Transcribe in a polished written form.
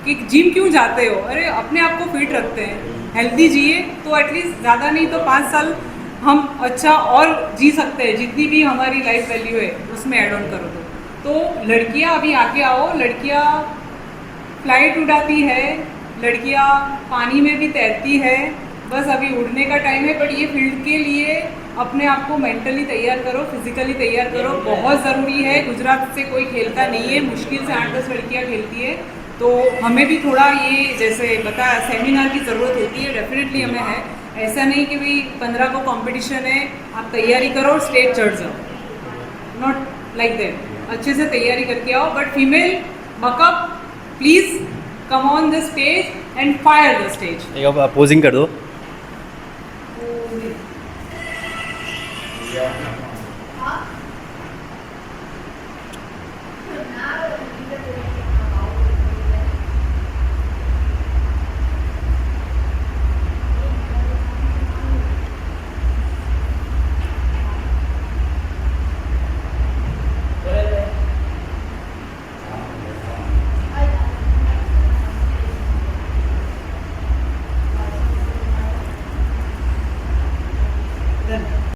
कि जिम क्यों जाते हो, अरे अपने आप को फिट रखते हैं, हेल्दी जिए तो एटलीस्ट ज़्यादा नहीं तो 5 साल हम अच्छा और जी सकते हैं, जितनी भी हमारी लाइफ वैल्यू है उसमें ऐड ऑन करो तो लड़कियां अभी आगे आओ, लड़कियां फ्लाइट उड़ाती है, लड़कियां पानी में भी तैरती है, बस अभी उड़ने का टाइम है, बट ये फील्ड के लिए अपने आप को मेंटली तैयार करो, फिजिकली तैयार करो, बहुत ज़रूरी है। गुजरात से कोई खेलता नहीं है, मुश्किल से 8-10 लड़कियां खेलती है, तो हमें भी थोड़ा ये जैसे बताया सेमिनार की ज़रूरत होती है, डेफिनेटली हमें है। ऐसा नहीं कि भाई 15 को कंपटीशन है, आप तैयारी करो स्टेज चढ़ जाओ, नॉट लाइक दैट। अच्छे से तैयारी करके आओ, but female backup please come on the stage and fire the stage. एक आप पोजिंग कर दो।